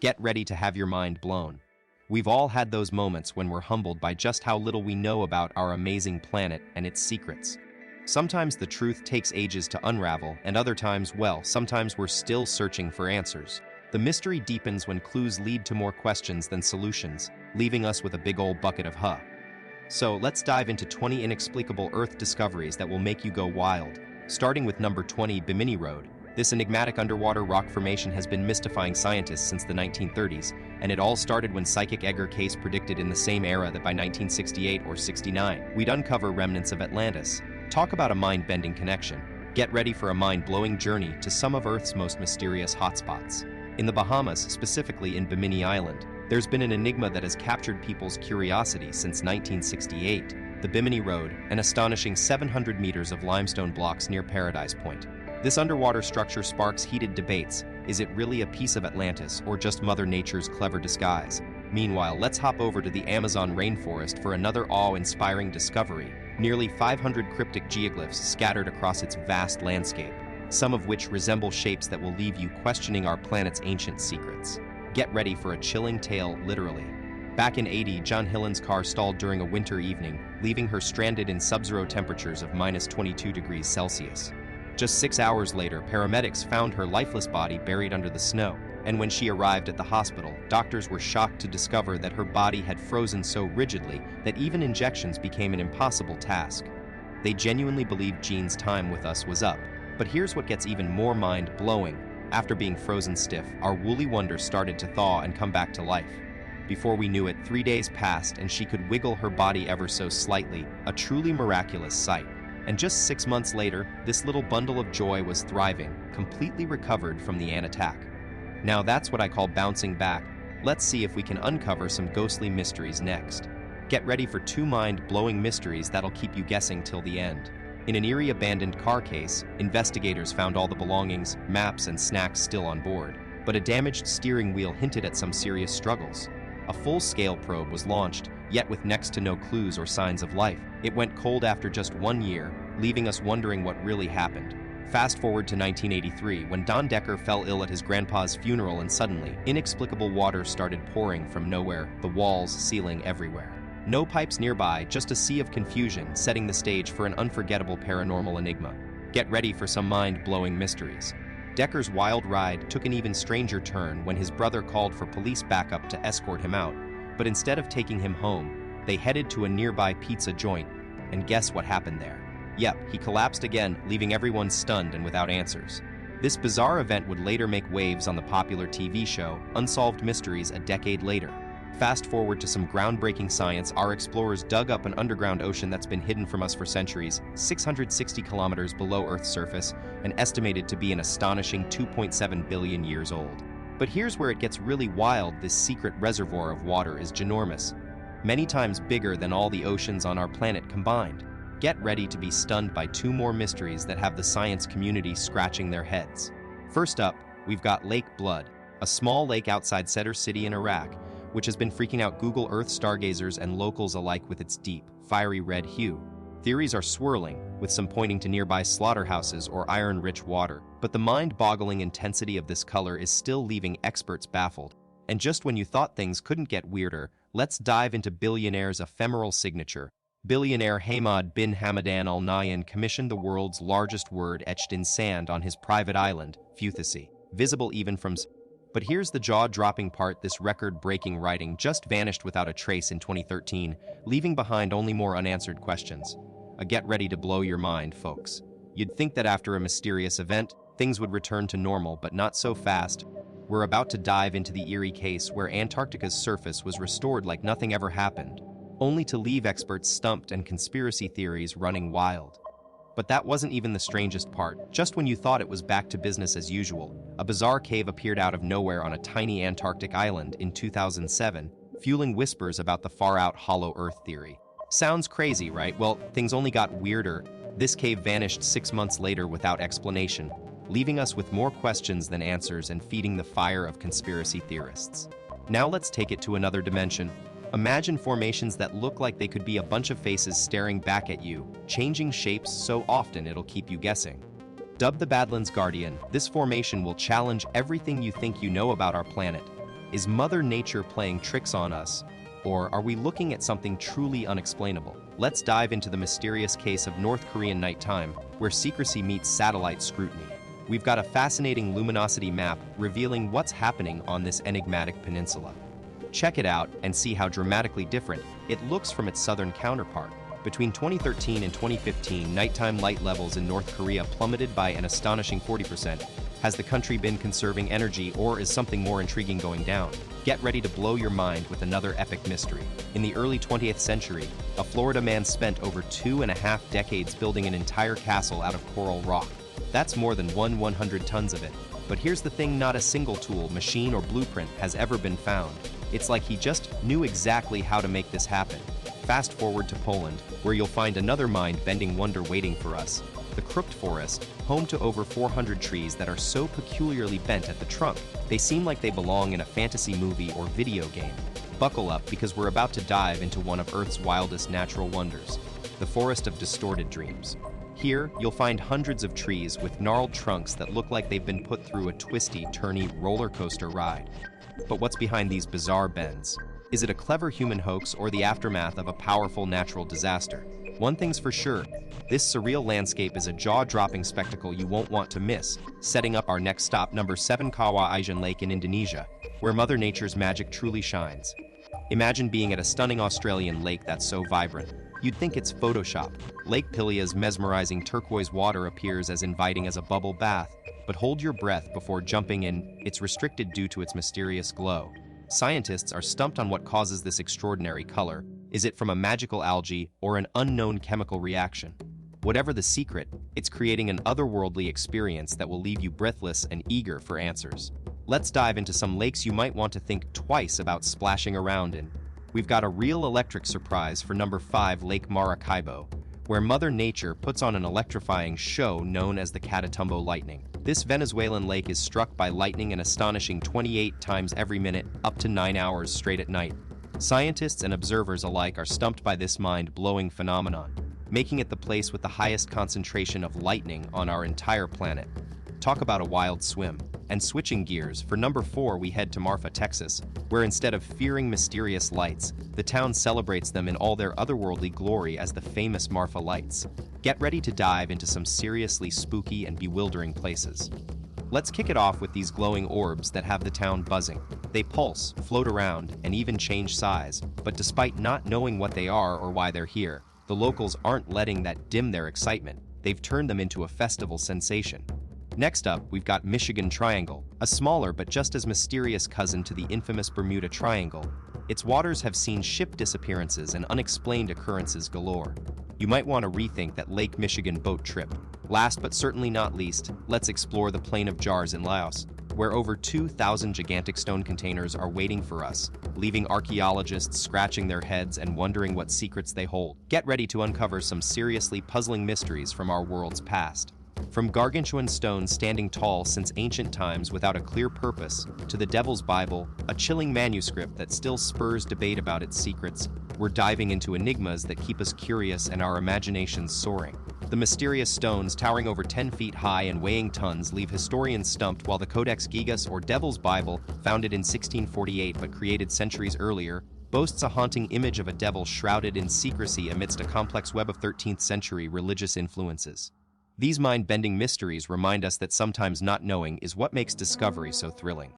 Get ready to have your mind blown. We've all had those moments when we're humbled by just how little we know about our amazing planet and its secrets. Sometimes the truth takes ages to unravel, and other times, well, sometimes we're still searching for answers. The mystery deepens when clues lead to more questions than solutions, leaving us with a big old bucket of huh. So let's dive into 20 inexplicable Earth discoveries that will make you go wild. Starting with number 20, Bimini Road. This enigmatic underwater rock formation has been mystifying scientists since the 1930s, and it all started when psychic Edgar Cayce predicted in the same era that by 1968 or 69, we'd uncover remnants of Atlantis. Talk about a mind-bending connection. Get ready for a mind-blowing journey to some of Earth's most mysterious hotspots. In the Bahamas, specifically in Bimini Island, there's been an enigma that has captured people's curiosity since 1968. The Bimini Road, an astonishing 700 meters of limestone blocks near Paradise Point. This underwater structure sparks heated debates. Is it really a piece of Atlantis or just Mother Nature's clever disguise? Meanwhile, let's hop over to the Amazon rainforest for another awe-inspiring discovery. Nearly 500 cryptic geoglyphs scattered across its vast landscape, some of which resemble shapes that will leave you questioning our planet's ancient secrets. Get ready for a chilling tale, literally. Back in '80, John Hillen's car stalled during a winter evening, leaving her stranded in sub-zero temperatures of -22 degrees Celsius. Just 6 hours later, paramedics found her lifeless body buried under the snow, and when she arrived at the hospital, doctors were shocked to discover that her body had frozen so rigidly that even injections became an impossible task. They genuinely believed Jean's time with us was up. But here's what gets even more mind-blowing. After being frozen stiff, our woolly wonder started to thaw and come back to life. Before we knew it, 3 days passed and she could wiggle her body ever so slightly, a truly miraculous sight. And just 6 months later, this little bundle of joy was thriving, completely recovered from the ant attack. Now that's what I call bouncing back. Let's see if we can uncover some ghostly mysteries next. Get ready for 2 mind-blowing mysteries that'll keep you guessing till the end. In an eerie abandoned car case, investigators found all the belongings, maps, and snacks still on board, but a damaged steering wheel hinted at some serious struggles. A full-scale probe was launched, yet with next to no clues or signs of life. It went cold after just 1 year, leaving us wondering what really happened. Fast forward to 1983, when Don Decker fell ill at his grandpa's funeral and suddenly, inexplicable water started pouring from nowhere, the walls, ceiling, everywhere. No pipes nearby, just a sea of confusion, setting the stage for an unforgettable paranormal enigma. Get ready for some mind-blowing mysteries. Decker's wild ride took an even stranger turn when his brother called for police backup to escort him out, but instead of taking him home, they headed to a nearby pizza joint, and guess what happened there? Yep, he collapsed again, leaving everyone stunned and without answers. This bizarre event would later make waves on the popular TV show Unsolved Mysteries a decade later. Fast forward to some groundbreaking science, our explorers dug up an underground ocean that's been hidden from us for centuries, 660 kilometers below Earth's surface, and estimated to be an astonishing 2.7 billion years old. But here's where it gets really wild. This secret reservoir of water is ginormous, many times bigger than all the oceans on our planet combined. Get ready to be stunned by 2 more mysteries that have the science community scratching their heads. First up, we've got Lake Blood, a small lake outside Cedar City in Iraq, which has been freaking out Google Earth stargazers and locals alike with its deep, fiery red hue. Theories are swirling, with some pointing to nearby slaughterhouses or iron-rich water, but the mind-boggling intensity of this color is still leaving experts baffled. And just when you thought things couldn't get weirder, let's dive into billionaire's ephemeral signature. Billionaire Hamad bin Hamadan Al Nahyan commissioned the world's largest word etched in sand on his private island, Futhasi, visible even from But here's the jaw-dropping part. This record-breaking writing just vanished without a trace in 2013, leaving behind only more unanswered questions. Get ready to blow your mind, folks. You'd think that after a mysterious event, things would return to normal, but not so fast. We're about to dive into the eerie case where Antarctica's surface was restored like nothing ever happened, only to leave experts stumped and conspiracy theories running wild. But that wasn't even the strangest part. Just when you thought it was back to business as usual, a bizarre cave appeared out of nowhere on a tiny Antarctic island in 2007, fueling whispers about the far-out hollow Earth theory. Sounds crazy, right? Well, things only got weirder. This cave vanished 6 months later without explanation, leaving us with more questions than answers and feeding the fire of conspiracy theorists. Now let's take it to another dimension. Imagine formations that look like they could be a bunch of faces staring back at you, changing shapes so often it'll keep you guessing. Dubbed the Badlands Guardian, this formation will challenge everything you think you know about our planet. Is Mother Nature playing tricks on us? Or are we looking at something truly unexplainable? Let's dive into the mysterious case of North Korean nighttime, where secrecy meets satellite scrutiny. We've got a fascinating luminosity map revealing what's happening on this enigmatic peninsula. Check it out and see how dramatically different it looks from its southern counterpart. Between 2013 and 2015, nighttime light levels in North Korea plummeted by an astonishing 40%. Has the country been conserving energy, or is something more intriguing going down? Get ready to blow your mind with another epic mystery. In the early 20th century, a Florida man spent over 2.5 decades building an entire castle out of coral rock. That's more than 100 tons of it. But here's the thing, not a single tool, machine, or blueprint has ever been found. It's like he just knew exactly how to make this happen. Fast forward to Poland, where you'll find another mind-bending wonder waiting for us. The Crooked Forest, home to over 400 trees that are so peculiarly bent at the trunk, they seem like they belong in a fantasy movie or video game. Buckle up, because we're about to dive into one of Earth's wildest natural wonders, the Forest of Distorted Dreams. Here, you'll find hundreds of trees with gnarled trunks that look like they've been put through a twisty, turny roller coaster ride. But what's behind these bizarre bends? Is it a clever human hoax or the aftermath of a powerful natural disaster? One thing's for sure, this surreal landscape is a jaw-dropping spectacle you won't want to miss, setting up our next stop, number 7, Kawayan Lake in Indonesia, where Mother Nature's magic truly shines. Imagine being at a stunning Australian lake that's so vibrant, you'd think it's Photoshop. Lake Pilia's mesmerizing turquoise water appears as inviting as a bubble bath, but hold your breath before jumping in. It's restricted due to its mysterious glow. Scientists are stumped on what causes this extraordinary color. Is it from a magical algae or an unknown chemical reaction? Whatever the secret, it's creating an otherworldly experience that will leave you breathless and eager for answers. Let's dive into some lakes you might want to think twice about splashing around in. We've got a real electric surprise for number 5, Lake Maracaibo, where Mother Nature puts on an electrifying show known as the Catatumbo lightning. This Venezuelan lake is struck by lightning an astonishing 28 times every minute, up to 9 hours straight at night. Scientists and observers alike are stumped by this mind-blowing phenomenon, making it the place with the highest concentration of lightning on our entire planet. Talk about a wild swim. And switching gears, for number 4 we head to Marfa, Texas, where instead of fearing mysterious lights, the town celebrates them in all their otherworldly glory as the famous Marfa Lights. Get ready to dive into some seriously spooky and bewildering places. Let's kick it off with these glowing orbs that have the town buzzing. They pulse, float around, and even change size, but despite not knowing what they are or why they're here, the locals aren't letting that dim their excitement. They've turned them into a festival sensation. Next up, we've got Michigan Triangle, a smaller but just as mysterious cousin to the infamous Bermuda Triangle. Its waters have seen ship disappearances and unexplained occurrences galore. You might want to rethink that Lake Michigan boat trip. Last but certainly not least, let's explore the Plain of Jars in Laos, where over 2,000 gigantic stone containers are waiting for us, leaving archaeologists scratching their heads and wondering what secrets they hold. Get ready to uncover some seriously puzzling mysteries from our world's past. From gargantuan stones standing tall since ancient times without a clear purpose, to the Devil's Bible, a chilling manuscript that still spurs debate about its secrets, we're diving into enigmas that keep us curious and our imaginations soaring. The mysterious stones, towering over 10 feet high and weighing tons, leave historians stumped, while the Codex Gigas, or Devil's Bible, founded in 1648 but created centuries earlier, boasts a haunting image of a devil shrouded in secrecy amidst a complex web of 13th century religious influences. These mind-bending mysteries remind us that sometimes not knowing is what makes discovery so thrilling.